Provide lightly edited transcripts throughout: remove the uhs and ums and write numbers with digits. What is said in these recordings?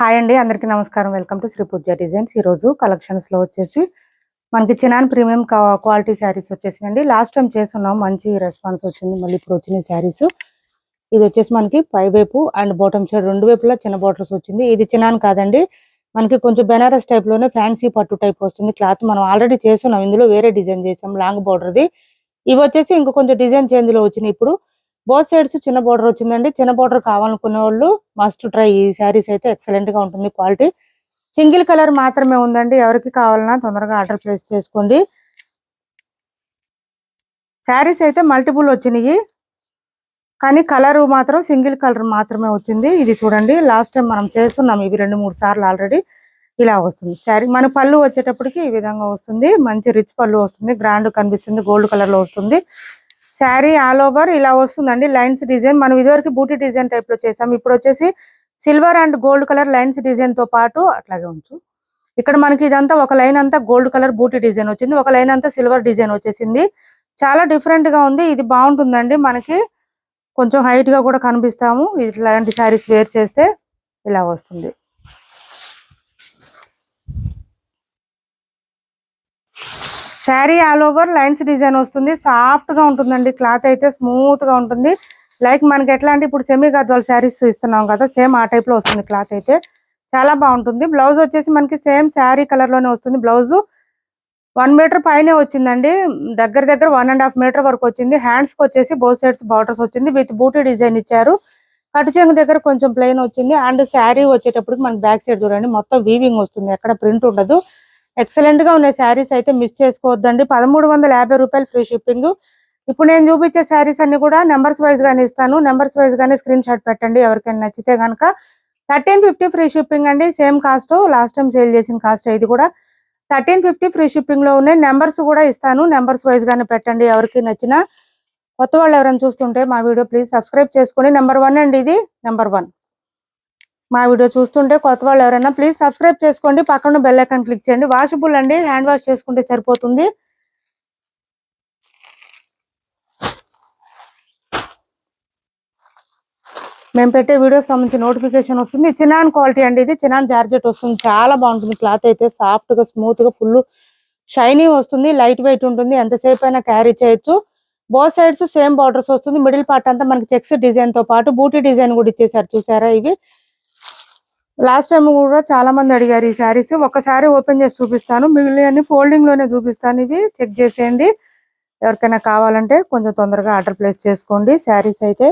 Hi అండి, అందరికీ నమస్కారం. Welcome to Shri Pooja designs. ఈరోజు కలెక్షన్స్లో వచ్చేసి మనకి చినాన్ ప్రీమియం క్వాలిటీ శారీస్ వచ్చేసినండి. లాస్ట్ టైం చేస్తున్నాం, మంచి రెస్పాన్స్ వచ్చింది. మళ్ళీ ఇప్పుడు వచ్చిన శారీస్ ఇది వచ్చేసి మనకి పై వైపు అండ్ బాటమ్ సైడ్ రెండు వైపులా చిన్న బార్డర్స్ వచ్చింది. ఇది చినాన్ కాదండి, మనకి కొంచెం బెనారస్ టైప్ లోనే ఫ్యాన్సీ పట్టు టైప్ వస్తుంది. క్లాత్ మనం ఆల్రెడీ చేస్తున్నాం, ఇందులో వేరే డిజైన్ చేసాం లాంగ్ బార్డర్ది. ఇవి వచ్చేసి ఇంకో కొంచెం డిజైన్ చేంజ్ లో వచ్చినాయి. ఇప్పుడు బోత్ సైడ్స్ చిన్న బార్డర్ వచ్చిందండి. చిన్న బార్డర్ కావాలనుకునే వాళ్ళు మస్ట్ ట్రై. ఈ శారీస్ అయితే ఎక్సలెంట్ గా ఉంటుంది. క్వాలిటీ సింగిల్ కలర్ మాత్రమే ఉందండి. ఎవరికి కావాలన్నా తొందరగా ఆర్డర్ ప్లేస్ చేసుకోండి. శారీస్ అయితే మల్టిపుల్ వచ్చినాయి, కానీ కలర్ మాత్రం సింగిల్ కలర్ మాత్రమే వచ్చింది. ఇది చూడండి, లాస్ట్ టైం మనం చేస్తున్నాం ఇవి 2-3 సార్లు ఆల్రెడీ. ఇలా వస్తుంది శారీ. మన పళ్ళు వచ్చేటప్పటికి ఈ విధంగా వస్తుంది. మంచి రిచ్ పళ్ళు వస్తుంది, గ్రాండ్ కనిపిస్తుంది, గోల్డ్ కలర్ లో వస్తుంది. శారీ ఆల్ ఓవర్ ఇలా వస్తుందండి. లైన్స్ డిజైన్ మనం ఇదివరకు బూటీ డిజైన్ టైప్ లో చేసాం. ఇప్పుడు వచ్చేసి silver and gold colour lines design తో పాటు అట్లాగే ఉంచు. ఇక్కడ మనకి ఇదంతా ఒక లైన్ అంతా గోల్డ్ కలర్ బూటీ డిజైన్ వచ్చింది, ఒక లైన్ అంతా సిల్వర్ డిజైన్ వచ్చేసింది. చాలా డిఫరెంట్ గా ఉంది. ఇది బాగుంటుందండి, మనకి కొంచెం హైట్ గా కూడా కనిపిస్తాము. ఇట్లాంటి శారీస్ వేర్ చేస్తే ఇలా వస్తుంది. Sari all over lines design వస్తుంది. సాఫ్ట్ గా ఉంటుందండి, క్లాత్ అయితే స్మూత్ గా ఉంటుంది. లైక్ మనకి ఎట్లా అంటే ఇప్పుడు సెమీ గద్వాల్ శారీస్ ఇస్తున్నాం కదా, సేమ్ ఆ టైప్ లో వస్తుంది. క్లాత్ అయితే చాలా బాగుంటుంది. బ్లౌజ్ వచ్చేసి మనకి సేమ్ శారీ కలర్ లోనే వస్తుంది. బ్లౌజ్ 1 మీటర్ పైనే వచ్చిందండి, దగ్గర 1.5 మీటర్ వరకు వచ్చింది. హ్యాండ్స్ కి వచ్చేసి బోత్ సైడ్స్ బార్డర్స్ వచ్చింది, విత్ బూటీ డిజైన్ ఇచ్చారు. కట్టు చెంగు దగ్గర కొంచెం ప్లెయిన్ వచ్చింది. అండ్ శారీ వచ్చేటప్పటికి మనకి బ్యాక్ సైడ్ చూడండి, మొత్తం వీవింగ్ వస్తుంది, ఎక్కడ ప్రింట్ ఉండదు. ఎక్సలెంట్ గా ఉన్నాయి శారీస్ అయితే, మిస్ చేసుకోవద్దండి. 1350 రూపాయలు ఫ్రీ షిప్పింగ్. ఇప్పుడు నేను చూపించే శారీస్ అన్ని కూడా నెంబర్స్ వైజ్ గానే ఇస్తాను. నెంబర్స్ వైజ్ గానే స్క్రీన్ షాట్ పెట్టండి ఎవరికైనా నచ్చితే గనక. 1350 ఫ్రీ షిప్పింగ్ అండి, same cost. Last time sale చేసిన కాస్ట్. ఇది కూడా 1350 ఫ్రీ షిప్పింగ్ లో ఉన్నాయి. నెంబర్స్ కూడా ఇస్తాను, నెంబర్స్ వైజ్ గానే పెట్టండి ఎవరికి నచ్చిన. కొత్త వాళ్ళు ఎవరైనా చూస్తుంటే మా వీడియో ప్లీజ్ సబ్స్క్రైబ్ చేసుకోండి. నెంబర్ 1 అండి, ఇది నెంబర్ 1. మా వీడియో చూస్తుంటే కొత్త వాళ్ళు ఎవరైనా ప్లీజ్ సబ్స్క్రైబ్ చేసుకోండి, పక్కన బెల్ ఐకాన్ క్లిక్ చేయండి. వాషబుల్ అండి, హ్యాండ్ వాష్ చేసుకుంటే సరిపోతుంది. మేము పెట్టే వీడియోస్ సంబంధించి నోటిఫికేషన్ వస్తుంది. చినాన్ క్వాలిటీ అండి, ఇది చినాన్ జార్జెట్ వస్తుంది. చాలా బాగుంటుంది. క్లాత్ అయితే సాఫ్ట్ గా స్మూత్ గా ఫుల్ షైనీ వస్తుంది. లైట్ వెయిట్ ఉంటుంది, ఎంతసేపు అయినా క్యారీ చేయొచ్చు. బోత్ సైడ్స్ సేమ్ బార్డర్స్ వస్తుంది. మిడిల్ పార్ట్ అంతా మనకి చెక్స్ డిజైన్ తో పాటు బూటీ డిజైన్ కూడా ఇచ్చేసారు, చూసారా. ఇవి లాస్ట్ టైం కూడా చాలా మంది అడిగారు ఈ శారీస్. ఒకసారి ఓపెన్ చేసి చూపిస్తాను, మిగిలిన ఫోల్డింగ్ లోనే చూపిస్తాను. ఇవి చెక్ చేసేయండి. ఎవరికైనా కావాలంటే కొంచెం తొందరగా ఆర్డర్ ప్లేస్ చేసుకోండి. శారీస్ అయితే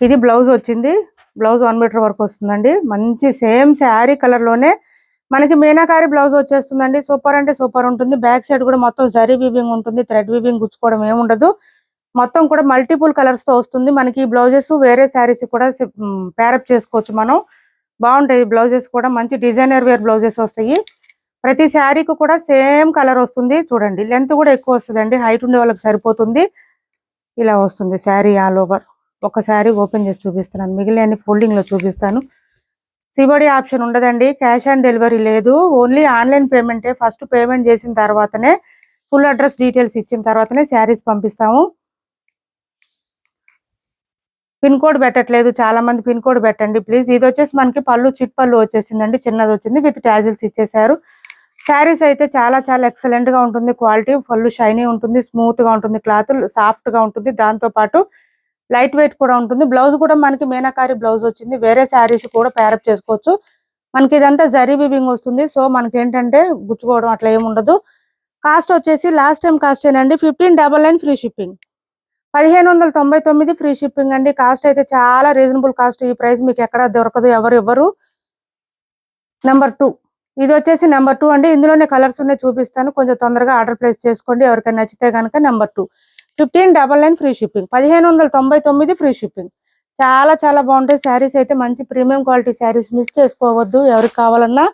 ఇది బ్లౌజ్ వచ్చింది. బ్లౌజ్ 1 మీటర్ వరకు వస్తుందండి. మంచి సేమ్ శారీ కలర్ లోనే మనకి మీనాకారి బ్లౌజ్ వచ్చేస్తుందండి. సూపర్ అంటే సూపర్ ఉంటుంది. బ్యాక్ సైడ్ కూడా మొత్తం జరీ వీవింగ్ ఉంటుంది, థ్రెడ్ వీవింగ్ గుచ్చుకోవడం ఏముండదు. మొత్తం కూడా మల్టిపుల్ కలర్స్ తో వస్తుంది. మనకి ఈ బ్లౌజెస్ వేరే శారీస్ కూడా పేరప్ చేసుకోవచ్చు మనం. బాగుంటాయి బ్లౌజెస్ కూడా, మంచి డిజైనర్ వేర్ బ్లౌజెస్ వస్తాయి. ప్రతి శారీకి కూడా సేమ్ కలర్ వస్తుంది. చూడండి, లెంత్ కూడా ఎక్కువ వస్తుందండి, హైట్ ఉండే వాళ్ళకి సరిపోతుంది. ఇలా వస్తుంది శారీ ఆల్ ఓవర్. ఒక శారీ ఓపెన్ చేసి చూపిస్తున్నాను, మిగిలిన ఫోల్డింగ్ లో చూపిస్తాను. సిబడి ఆప్షన్ ఉండదండి, క్యాష్ ఆన్ డెలివరీ లేదు, ఓన్లీ ఆన్లైన్ పేమెంటే. ఫస్ట్ పేమెంట్ చేసిన తర్వాతనే ఫుల్ అడ్రస్ డీటెయిల్స్ ఇచ్చిన తర్వాతనే శారీస్ పంపిస్తాము. పిన్ కోడ్ పెట్టట్లేదు, చాలా మంది పిన్ కోడ్ పెట్టండి ప్లీజ్. ఇది వచ్చేసి మనకి పళ్ళు చిట్ పళ్ళు వచ్చేసిందండి, చిన్నది వచ్చింది, విత్ టాజిల్స్ ఇచ్చేసారు. శారీస్ అయితే చాలా చాలా ఎక్సలెంట్ గా ఉంటుంది. క్వాలిటీ ఫుల్ షైనీ ఉంటుంది, స్మూత్ గా ఉంటుంది, క్లాత్ సాఫ్ట్ గా ఉంటుంది. దాంతో పాటు లైట్ వెయిట్ కూడా ఉంటుంది. బ్లౌజ్ కూడా మనకి మీనాకారి బ్లౌజ్ వచ్చింది. వేరే శారీస్ కూడా పేరప్ చేసుకోవచ్చు. మనకి ఇదంతా జరీ వివింగ్ వస్తుంది, సో మనకి ఏంటంటే గుచ్చుకోవడం అట్లా ఏమి ఉండదు. కాస్ట్ వచ్చేసి లాస్ట్ టైం కాస్ట్ ఏనండి 1599 ఫ్రీ షిప్పింగ్. 1599 ఫ్రీ షిప్పింగ్ అండి. కాస్ట్ అయితే చాలా రీజనబుల్ కాస్ట్. ఈ ప్రైస్ మీకు ఎక్కడ దొరకదు, ఎవరు ఇవ్వరు. నెంబర్ 2 ఇది వచ్చేసి నెంబర్ 2 అండి. ఇందులోనే కలర్స్ ఉన్నాయి, చూపిస్తాను. కొంచెం తొందరగా ఆర్డర్ ప్లేస్ చేసుకోండి ఎవరికైనా నచ్చితే కనుక. Number 2 1599 free shipping, 1599 free shipping. చాలా చాలా బాగుంటాయి శారీస్ అయితే, మంచి ప్రీమియం క్వాలిటీ శారీస్, మిస్ చేసుకోవద్దు ఎవరికి కావాలన్నా.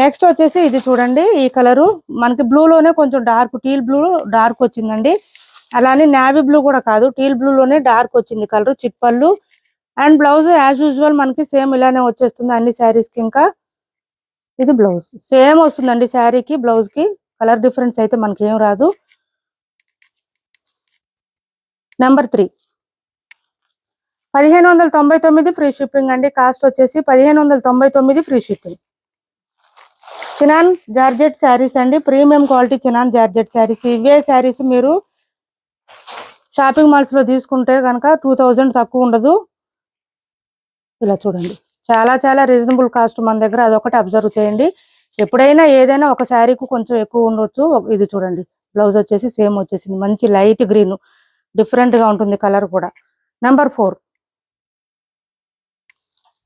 నెక్స్ట్ వచ్చేసి ఇది చూడండి, ఈ కలరు మనకి బ్లూ లోనే కొంచెం డార్క్ టీల్ బ్లూ డార్క్ వచ్చిందండి. అలానే నావీ బ్లూ కూడా కాదు, టీల్ బ్లూ లోనే డార్క్ వచ్చింది కలర్. చిట్ పళ్ళు అండ్ బ్లౌజ్ యాజ్ యూజువల్ మనకి సేమ్ ఇలానే వచ్చేస్తుంది అన్ని శారీస్ కి. ఇంకా ఇది బ్లౌజ్ సేమ్ వస్తుందండి, శారీకి బ్లౌజ్ కి కలర్ డిఫరెన్స్ అయితే మనకి ఏం రాదు. నెంబర్ 3 1599 ఫ్రీ షిప్పింగ్ అండి. కాస్ట్ వచ్చేసి 1599 free shipping. Chinon georgette sarees అండి, premium quality chinon georgette sarees. ఇవే శారీస్ మీరు షాపింగ్ మాల్స్ లో తీసుకుంటే కనుక 2000 తక్కువ ఉండదు. ఇలా చూడండి, చాలా చాలా రీజనబుల్ కాస్ట్ మన దగ్గర, అదొకటి అబ్జర్వ్ చేయండి. ఎప్పుడైనా ఏదైనా ఒక శారీకి కొంచెం ఎక్కువ ఉండొచ్చు. ఇది చూడండి, బ్లౌజ్ వచ్చేసి సేమ్ వచ్చేసింది, మంచి లైట్ గ్రీన్, డిఫరెంట్ గా ఉంటుంది కలర్ కూడా. నెంబర్ 4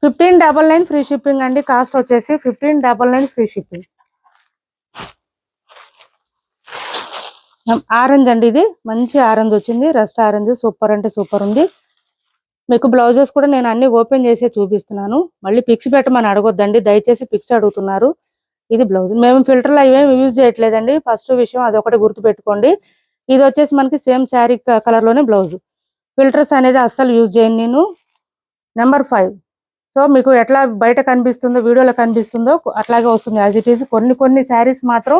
1599 ఫ్రీ షిప్పింగ్ అండి. కాస్ట్ వచ్చేసి 1599 ఫ్రీ షిప్పింగ్. ఆరెంజ్ అండి, ఇది మంచి ఆరెంజ్ వచ్చింది, రస్ట్ ఆరెంజ్, సూపర్ అంటే సూపర్ ఉంది. మీకు బ్లౌజెస్ కూడా నేను అన్ని ఓపెన్ చేసే చూపిస్తున్నాను. మళ్ళీ పిక్స్ పెట్టమని అడగొద్దండి, దయచేసి పిక్స్ అడుగుతున్నారు. ఇది బ్లౌజ్, మేము ఫిల్టర్లు అవేమి యూజ్ చేయట్లేదండి, ఫస్ట్ విషయం అదొకటి గుర్తు పెట్టుకోండి. ఇది వచ్చేసి మనకి సేమ్ శారీ కలర్ లోనే బ్లౌజ్, ఫిల్టర్స్ అనేది అస్సలు యూజ్ చేయను నేను. నెంబర్ 5 సో మీకు ఎట్లా బయట కనిపిస్తుందో, వీడియోలో కనిపిస్తుందో అట్లాగే వస్తుంది యాజ్ ఇట్ ఈస్. కొన్ని శారీస్ మాత్రం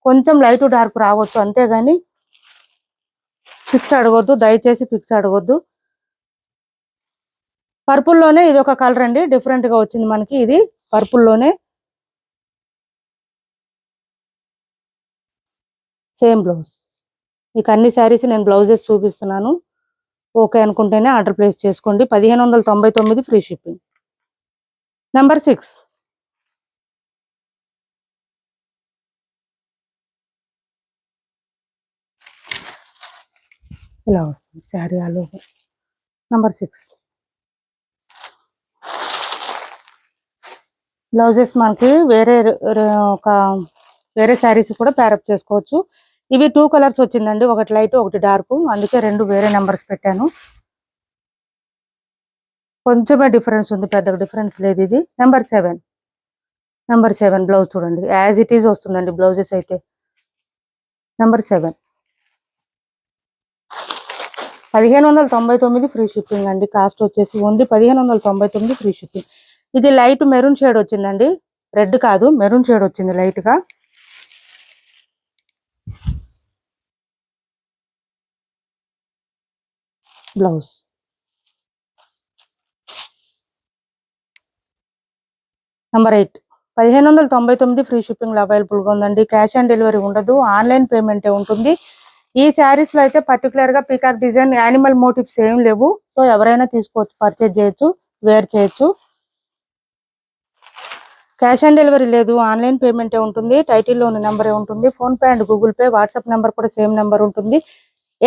కొంచెం లైట్ డార్క్ రావచ్చు, అంతేగాని పిక్స్ అడగొద్దు, దయచేసి పిక్స్ అడగొద్దు. పర్పుల్ లోనే ఇది ఒక కలర్ అండి, డిఫరెంట్ గా వచ్చింది మనకి. ఇది పర్పుల్ లోనే సేమ్ బ్లౌజ్. మీకు అన్ని శారీస్ నేను బ్లౌజెస్ చూపిస్తున్నాను, ఓకే అనుకుంటేనే ఆర్డర్ ప్లేస్ చేసుకోండి. 1599 ఫ్రీ షిప్పింగ్. నెంబర్ 6 ఇలా వస్తుంది sari all over. Number 6 blouses మనకి వేరే శారీస్ కూడా ప్యారప్ చేసుకోవచ్చు. ఇవి 2 కలర్స్ వచ్చిందండి, ఒకటి లైట్ ఒకటి డార్క్, అందుకే 2 వేరే నెంబర్స్ పెట్టాను. కొంచెమే డిఫరెన్స్ ఉంది, పెద్దగా డిఫరెన్స్ లేదు. ఇది నెంబర్ 7 బ్లౌజ్ చూడండి, యాజ్ ఇట్ ఈజ్ వస్తుందండి బ్లౌజెస్ అయితే. నెంబర్ 7 1599 ఫ్రీ షిప్పింగ్ అండి. కాస్ట్ వచ్చేసి ఓన్లీ 1599 ఫ్రీ షిప్పింగ్. ఇది లైట్ మెరూన్ షేడ్ వచ్చిందండి, రెడ్ కాదు, మెరూన్ షేడ్ వచ్చింది లైట్ గా. బ్లౌజ్ నెంబర్ 8 1599 ఫ్రీ షిప్పింగ్ లో అవైలబుల్ గా ఉందండి. క్యాష్ ఆన్ డెలివరీ ఉండదు, ఆన్లైన్ పేమెంటే ఉంటుంది. ఈ శారీస్ లో అయితే పర్టికులర్ గా పీకాక్ డిజైన్, యానిమల్ మోటివ్స్ ఏం లేవు. సో ఎవరైనా తీసుకోవచ్చు, పర్చేజ్ చేయొచ్చు, వేర్ చేయొచ్చు. క్యాష్ ఆన్ డెలివరీ లేదు, ఆన్లైన్ పేమెంటే ఉంటుంది. టైటిల్లో ఉన్న నెంబరే ఉంటుంది. Phone pay and Google pay, WhatsApp number కూడా సేమ్ నెంబర్ ఉంటుంది.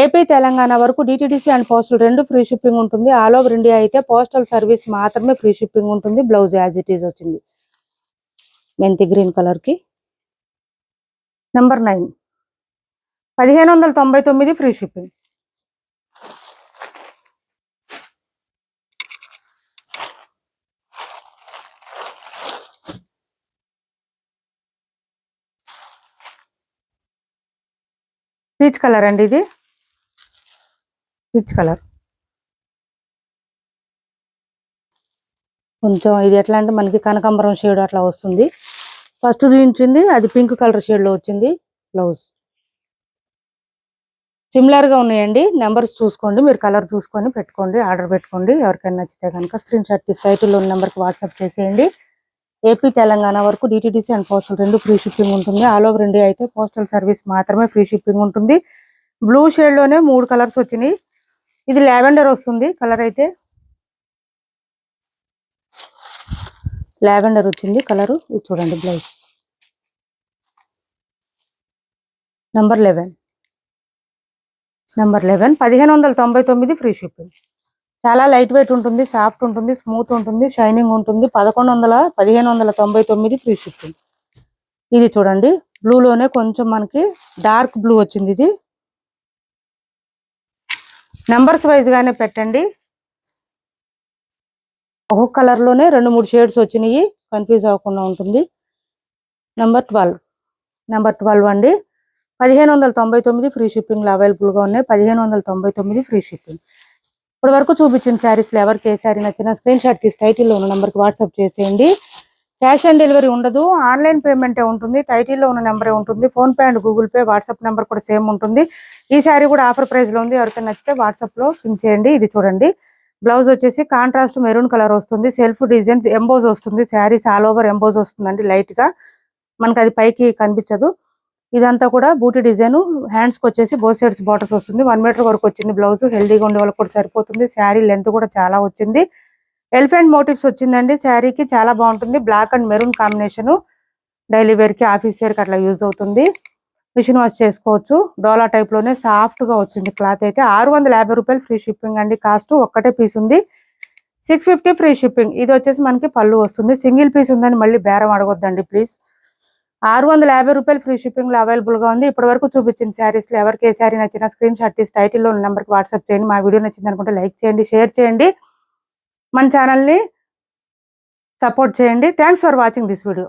ఏపీ తెలంగాణ వరకు DTDC and postal 2 free shipping ఉంటుంది. ఆల్ ఓవర్ ఇండియా అయితే పోస్టల్ సర్వీస్ మాత్రమే ఫ్రీ షిప్పింగ్ ఉంటుంది. బ్లౌజ్ యాజ్ ఇట్ ఈజ్ వచ్చింది, మెంతి గ్రీన్ కలర్ కి. Number 9 1599 free shipping. Peach colour అండి, ఇది పీచ్ కలర్. కొంచెం ఇది ఎట్లా అంటే మనకి కనకాంబరం షేడ్ అట్లా వస్తుంది. ఫస్ట్ చూపించింది అది పింక్ కలర్ షేడ్ లో వచ్చింది బ్లౌజ్. సిమిలర్ గా ఉన్నాయండి, నెంబర్స్ చూసుకోండి, మీరు కలర్ చూసుకొని పెట్టుకోండి, ఆర్డర్ పెట్టుకోండి. ఎవరికైనా నచ్చితే కనుక స్క్రీన్ షాట్ తీసి టైటిల్లో ఉన్న నెంబర్కి వాట్సాప్ చేసేయండి. ఏపీ తెలంగాణ వరకు DTDC and postal 2 free shipping ఉంటుంది. ఆల్ ఓవర్ ఇండియా అయితే పోస్టల్ సర్వీస్ మాత్రమే ఫ్రీ షిప్పింగ్ ఉంటుంది. బ్లూ షేడ్ లోనే 3 కలర్స్ వచ్చినాయి. ఇది లావెండర్ వస్తుంది కలర్, అయితే లావెండర్ వచ్చింది కలర్. ఇది చూడండి బ్లౌజ్. Number 11 1599 free shipping. చాలా లైట్ వెయిట్ ఉంటుంది, సాఫ్ట్ ఉంటుంది, స్మూత్ ఉంటుంది, షైనింగ్ ఉంటుంది. 1599 ఫ్రీ షిప్పింగ్. ఇది చూడండి బ్లూలోనే కొంచెం మనకి డార్క్ బ్లూ వచ్చింది. ఇది నెంబర్స్ వైజ్ గానే పెట్టండి, ఒక్కొక్క కలర్ లోనే 2-3 షేడ్స్ వచ్చినాయి, కన్ఫ్యూజ్ అవ్వకుండా ఉంటుంది. నెంబర్ 12 అండి, 1599 ఫ్రీ షిప్పింగ్ లో అవైలబుల్ గా ఉన్నాయి. 1599 ఫ్రీ షిప్పింగ్. ఇప్పటి వరకు చూపించిన శారీస్ లో ఎవరికి ఏ శారీ నచ్చినా స్క్రీన్ షాట్ తీసి టైటిల్లో ఉన్న నెంబర్కి వాట్సాప్ చేసేయండి. క్యాష్ ఆన్ డెలివరీ ఉండదు, ఆన్లైన్ పేమెంటే ఉంటుంది. టైటిల్లో ఉన్న నెంబరే ఉంటుంది. Phone pay and Google pay, WhatsApp number కూడా సేమ్ ఉంటుంది. ఈ శారీ కూడా ఆఫర్ ప్రైస్ లో ఉంది, ఎవరికైనా నచ్చితే వాట్సాప్ లో పింక్ చేయండి. ఇది చూడండి బ్లౌజ్ వచ్చేసి కాంట్రాస్ట్ మెరూన్ కలర్ వస్తుంది. సెల్ఫ్ డిజైన్స్ ఎంబోజ్ వస్తుంది. శారీస్ ఆల్ ఓవర్ ఎంబోజ్ వస్తుందండి. లైట్ గా మనకి అది పైకి కనిపించదు. ఇదంతా కూడా బూటీ డిజైన్. హ్యాండ్స్ కి వచ్చేసి బోత్ సైడ్స్ బార్డర్స్ వస్తుంది. 1 మీటర్ వరకు వచ్చింది బ్లౌజ్. హెల్దీగా ఉండే వాళ్ళకి కూడా సరిపోతుంది. శారీ లెంత్ కూడా చాలా వచ్చింది. ఎలిఫెంట్ మోటివ్స్ వచ్చిందండి శారీకి. చాలా బాగుంటుంది. Black and maroon combination. Daily wear కి ఆఫీస్ వేర్ కి అట్లా యూజ్ అవుతుంది. మిషన్ వాష్ చేసుకోవచ్చు. డోలా టైప్ లోనే సాఫ్ట్ గా వచ్చింది క్లాత్ అయితే. 650 రూపాయలు ఫ్రీ షిప్పింగ్ అండి. కాస్ట్ ఒక్కటే పీస్ ఉంది. 650 ఫ్రీ షిప్పింగ్. ఇది వచ్చేసి మనకి పళ్ళు వస్తుంది. సింగిల్ పీస్ ఉందని మళ్ళీ బేరం అడగొద్దండి ప్లీజ్. 650 రూపాయలు ఫ్రీ షిప్పింగ్ లో అవైలబుల్ గా ఉంది. ఇప్పటి వరకు చూపించిన శారీస్ లో ఎవరికి ఏ శారీ నచ్చినా స్క్రీన్ షాట్ తీసి టైటిల్ లో నెంబర్ కి వాట్సాప్ చేయండి. మా వీడియో నచ్చింది అనుకుంటే లైక్ చేయండి, షేర్ చేయండి, మన ఛానల్ ని సపోర్ట్ చేయండి. Thanks for watching this video.